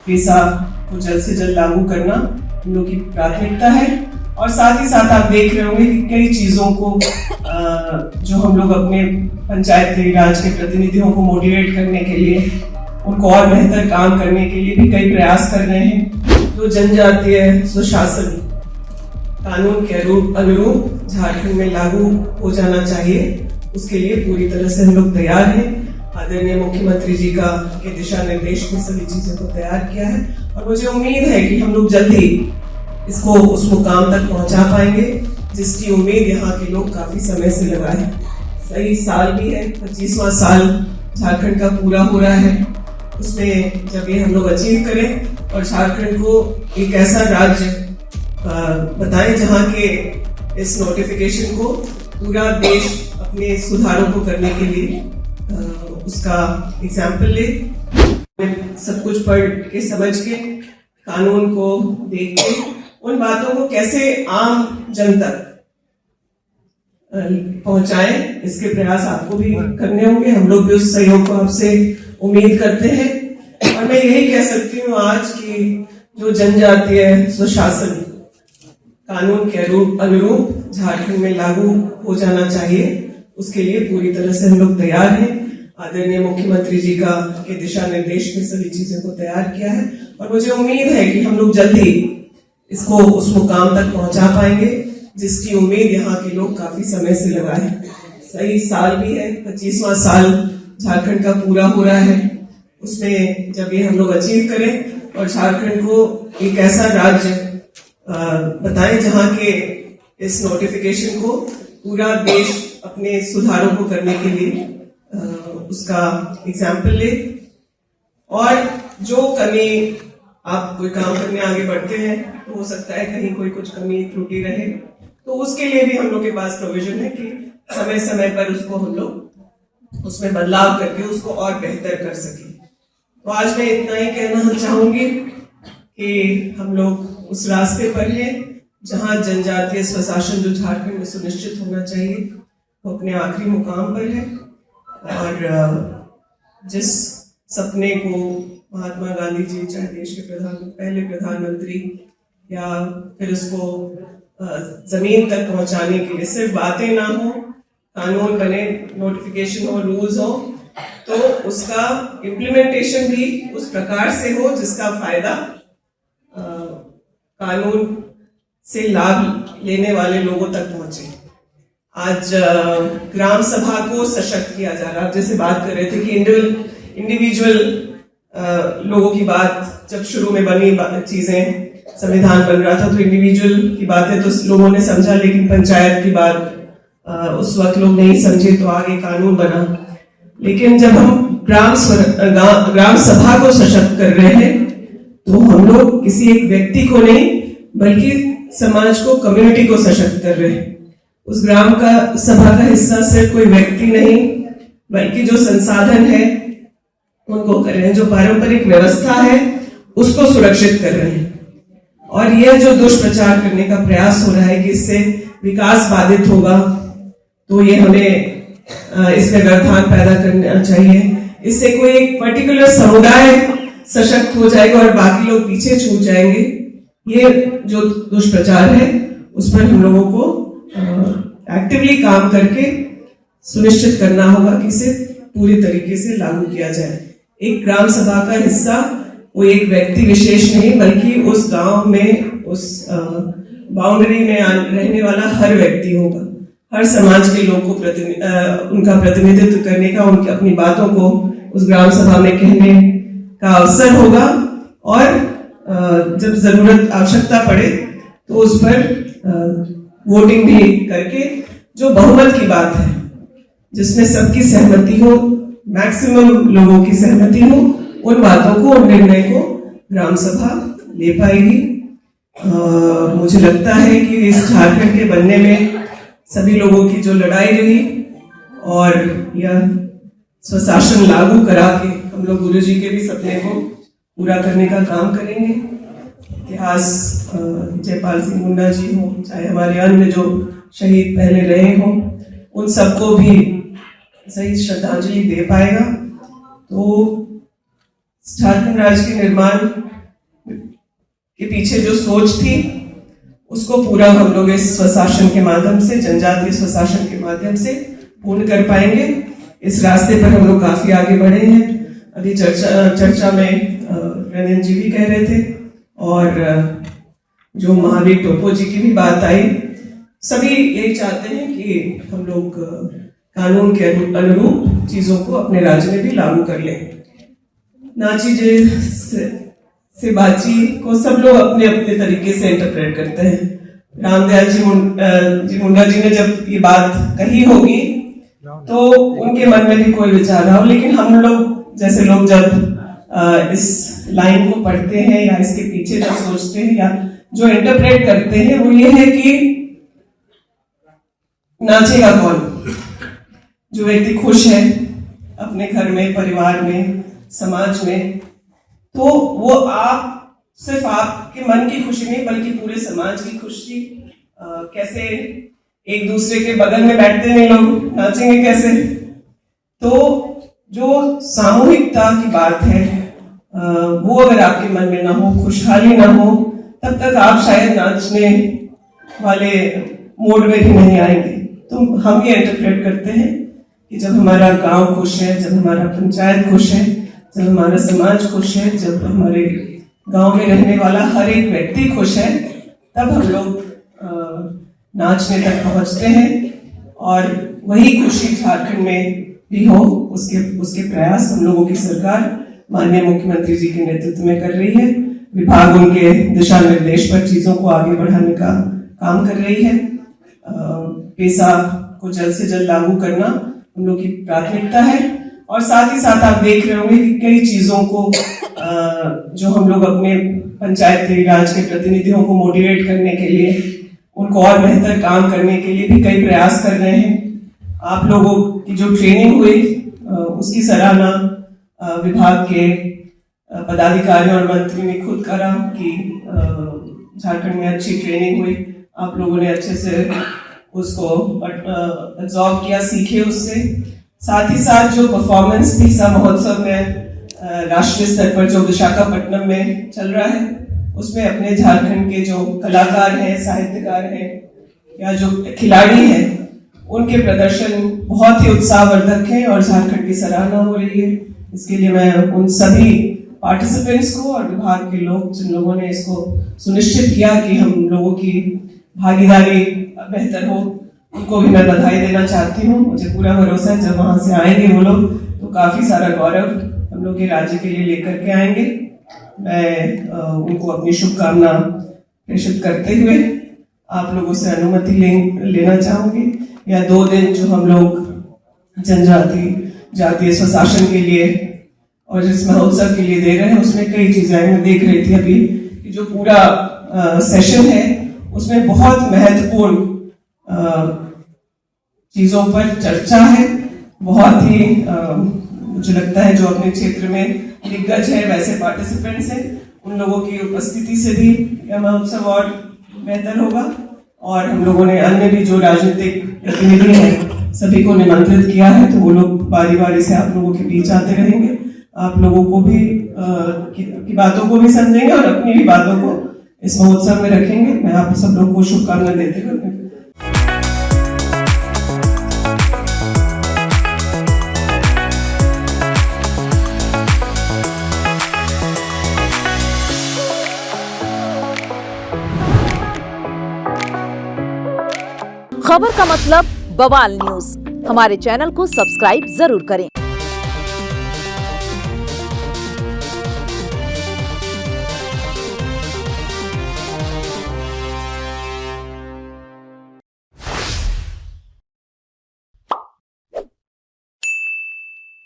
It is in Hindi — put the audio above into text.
पेसा को जल्द से जल्द लागू करना हम लोग की प्राथमिकता है। और साथ ही साथ आप देख रहे होंगे कि कई चीज़ों को जो हम लोग अपने पंचायती राज के प्रतिनिधियों को मोटिवेट करने के लिए, उनको और बेहतर काम करने के लिए भी कई प्रयास कर रहे हैं। जो जनजातीय सुशासन कानून के अनुरूप झारखंड में लागू हो जाना चाहिए, उसके लिए पूरी तरह से हम लोग तैयार हैं। आदरणीय मुख्यमंत्री जी के दिशा निर्देश में सभी चीजों को तैयार किया है और मुझे उम्मीद है कि हम लोग जल्द ही इसको उस मुकाम तक पहुंचा पाएंगे जिसकी उम्मीद यहाँ के लोग काफी समय से लगाए हैं। सही साल भी है, 25वां साल झारखंड का पूरा हो रहा है। उसमें जब ये हम लोग अचीव करें और झारखंड को एक ऐसा राज्य बताएं जहाँ के इस नोटिफिकेशन को पूरा देश अपने सुधारों को करने के लिए उसका एग्जाम्पल ले। सब कुछ पढ़ के समझ के कानून को देख के उन बातों को कैसे आम जन तक पहुंचाएं, इसके प्रयास आपको भी करने होंगे। हम लोग भी उस सहयोग को आपसे उम्मीद करते हैं। और मैं यही कह सकती हूँ आज की जो जनजातीय सुशासन कानून के अनुरूप झारखंड में लागू हो जाना चाहिए, उसके लिए पूरी तरह से हम लोग तैयार हैं। आदरणीय मुख्यमंत्री जी के दिशा निर्देश में सभी चीजों को तैयार किया है और मुझे उम्मीद है कि हम लोग जल्द ही इसको उस मुकाम तक पहुंचा पाएंगे जिसकी उम्मीद यहाँ के लोग काफी समय से लगाए हैं। सही साल भी है, 25वां साल झारखंड का पूरा हो रहा है। उसमें जब ये हम लोग अचीव करें और झारखंड को एक ऐसा राज्य बताएं जहाँ के इस नोटिफिकेशन को पूरा देश अपने सुधारों को करने के लिए उसका एग्जाम्पल ले। और जो कमी आप कोई काम करने आगे बढ़ते हैं तो हो सकता है कहीं कोई कुछ कमी त्रुटि रहे, तो उसके लिए भी हम लोग के पास प्रोविजन है कि समय समय पर उसको हम लोग उसमें बदलाव करके उसको और बेहतर कर सकें। तो आज मैं इतना ही कहना चाहूंगी कि हम लोग उस रास्ते पर हैं जहां जनजातीय स्वशासन जो झारखंड में सुनिश्चित होना चाहिए वो अपने आखिरी मुकाम पर है। और जिस सपने को महात्मा गांधी जी, चाहे देश के पहले प्रधानमंत्री, या फिर उसको जमीन तक पहुंचाने के लिए सिर्फ बातें ना हो, कानून बने, नोटिफिकेशन हो, रूल्स हो, तो उसका इम्प्लीमेंटेशन भी उस प्रकार से हो जिसका फायदा कानून से लाभ लेने वाले लोगों तक पहुंचे। आज ग्राम सभा को सशक्त किया जा रहा है। आप जैसे बात कर रहे थे कि इंडिविजुअल लोगों की बात जब शुरू में बनी चीजें, संविधान बन रहा था तो इंडिविजुअल की बातें तो लोगों ने समझा, लेकिन पंचायत की बात उस वक्त लोग नहीं समझे तो आगे कानून बना। लेकिन जब हम ग्राम सभा को सशक्त कर रहे हैं तो हम लोग किसी एक व्यक्ति को नहीं बल्कि समाज को, कम्युनिटी को सशक्त कर रहे हैं। उस ग्राम का सभा का हिस्सा सिर्फ कोई व्यक्ति नहीं बल्कि जो संसाधन है उनको कर रहे हैं, जो पारंपरिक व्यवस्था है उसको सुरक्षित कर रहे हैं। और यह जो दुष्प्रचार करने का प्रयास हो रहा है कि इससे विकास बाधित होगा, तो ये हमें इसमें व्यवधान पैदा करना चाहिए। इससे कोई एक पर्टिकुलर समुदाय सशक्त हो जाएगा और बाकी लोग पीछे छूट जाएंगे। ये जो दुष्प्रचार है उस पर हम लोगों को एक्टिवली काम करके सुनिश्चित करना होगा कि इसे पूरी तरीके से लागू किया जाए। एक ग्राम सभा का हिस्सा वो एक व्यक्ति विशेष नहीं बल्कि उस गांव में, उस बाउंड्री में रहने वाला हर व्यक्ति होगा। हर समाज के लोग को उनका प्रतिनिधित्व करने का, उनकी अपनी बातों को उस ग्राम सभा में कहने का अवसर होगा। और जब जरूरत, आवश्यकता पड़े तो उस पर वोटिंग भी करके जो बहुमत की बात है, जिसमें सबकी सहमति हो, मैक्सिमम लोगों की सहमति हो, उन बातों को, उन निर्णय को ग्राम सभा ले पाएगी। मुझे लगता है कि इस झारखंड के बनने में सभी लोगों की जो लड़ाई रही और यह स्वशासन लागू करा के हम लोग गुरु जी के भी सपने को पूरा करने का काम करेंगे। इतिहास जयपाल सिंह मुंडा जी हो, चाहे हमारे अन्य जो शहीद पहले रहे हों, उन सबको भी सही श्रद्धांजलि दे पाएगा। तो झारखंड राज्य के निर्माण के पीछे जो सोच थी उसको पूरा हम लोग इस स्वशासन के माध्यम से, जनजातीय स्वशासन के माध्यम से पूर्ण कर पाएंगे। इस रास्ते पर हम लोग काफी आगे बढ़े हैं। अभी चर्चा में रंजन जी भी कह रहे थे और जो महावीर टोपो जी की भी बात आई, सभी यही चाहते हैं कि हम लोग कानून के अनुरूप चीजों को अपने राज्य में भी लागू कर लें। नाची जी से बाची को सब लोग अपने अपने तरीके से इंटरप्रेट करते हैं। रामदयाल जी मुंडा जी ने जब ये बात कही होगी तो उनके मन में भी कोई विचार रहा हो, लेकिन हम लोग जैसे लोग जब इस लाइन को पढ़ते हैं या इसके पीछे जब सोचते हैं या जो इंटरप्रेट करते हैं वो ये है कि नाचेगा कौन? जो व्यक्ति खुश है अपने घर में, परिवार में, समाज में, तो वो आप सिर्फ आपके मन की खुशी नहीं बल्कि पूरे समाज की खुशी। कैसे एक दूसरे के बगल में बैठते हैं लोग, नाचेंगे कैसे? तो जो सामूहिकता की बात है वो अगर आपके मन में ना हो, खुशहाली ना हो, तब तक आप शायद नाचने वाले मोड में भी नहीं आएंगे। तो हम ये इंटरप्रेट करते हैं कि जब हमारा गांव खुश है, जब हमारा पंचायत खुश है, जब हमारा समाज खुश है, जब हमारे गांव में रहने वाला हर एक व्यक्ति खुश है, तब हम लोग नाचने तक पहुंचते हैं। और वही खुशी झारखंड में भी हो, उसके प्रयास हम लोगों की सरकार माननीय मुख्यमंत्री जी के नेतृत्व में कर रही है। विभाग उनके दिशा निर्देश पर चीजों को आगे बढ़ाने का काम कर रही है। पेशा को जल्द से जल्द लागू करना हम लोग की प्राथमिकता है। और साथ ही साथ आप देख रहे होंगे कि कई चीजों को जो हम लोग अपने पंचायती राज के प्रतिनिधियों को मोटिवेट करने के लिए, उनको और बेहतर काम करने के लिए भी कई प्रयास कर रहे हैं। आप लोगों की जो ट्रेनिंग हुई उसकी सराहना विभाग के पदाधिकारियों और मंत्री ने खुद करा कि झारखंड में अच्छी ट्रेनिंग हुई, आप लोगों ने अच्छे से उसको एब्जॉर्ब किया, सीखे उससे। साथ ही साथ जो परफॉर्मेंस पिसा महोत्सव में राष्ट्रीय स्तर पर जो विशाखापट्टनम में चल रहा है, उसमें अपने झारखंड के जो कलाकार हैं, साहित्यकार हैं या जो खिलाड़ी हैं, उनके प्रदर्शन बहुत ही उत्साहवर्धक है और झारखंड की सराहना हो रही है। इसके लिए मैं उन सभी पार्टिसिपेंट्स को और विभाग के लोग जिन लोगों ने इसको सुनिश्चित किया कि हम लोगों की भागीदारी बेहतर हो, उनको भी मैं बधाई देना चाहती हूँ। मुझे पूरा भरोसा है जब वहां से आएंगे वो लोग तो काफी सारा गौरव हम लोग के राज्य के लिए लेकर के आएंगे। मैं उनको अपनी शुभकामना प्रेषित करते हुए आप लोगों से अनुमति लेना चाहूंगी। या 2 दिन जो हम लोग जातीय स्वशासन के लिए और इस महोत्सव के लिए दे रहे हैं, उसमें कई चीजें मैं देख रही थी अभी कि जो पूरा सेशन है उसमें बहुत महत्वपूर्ण चीजों पर चर्चा है। बहुत ही मुझे लगता है जो अपने क्षेत्र में दिग्गज है वैसे पार्टिसिपेंट्स हैं, उन लोगों की उपस्थिति से भी यह महोत्सव और बेहतर होगा। और हम लोगों ने अन्य भी जो राजनीतिक प्रतिनिधि हैं सभी को निमंत्रित किया है, तो वो लोग बारी बारी से आप लोगों के बीच आते रहेंगे, आप लोगों को भी की बातों को भी समझेंगे और अपनी भी बातों को इस महोत्सव में रखेंगे। मैं आप सब लोगों को शुभकामनाएं देते हुए खबर का मतलब बवाल न्यूज। हमारे चैनल को सब्सक्राइब जरूर करें।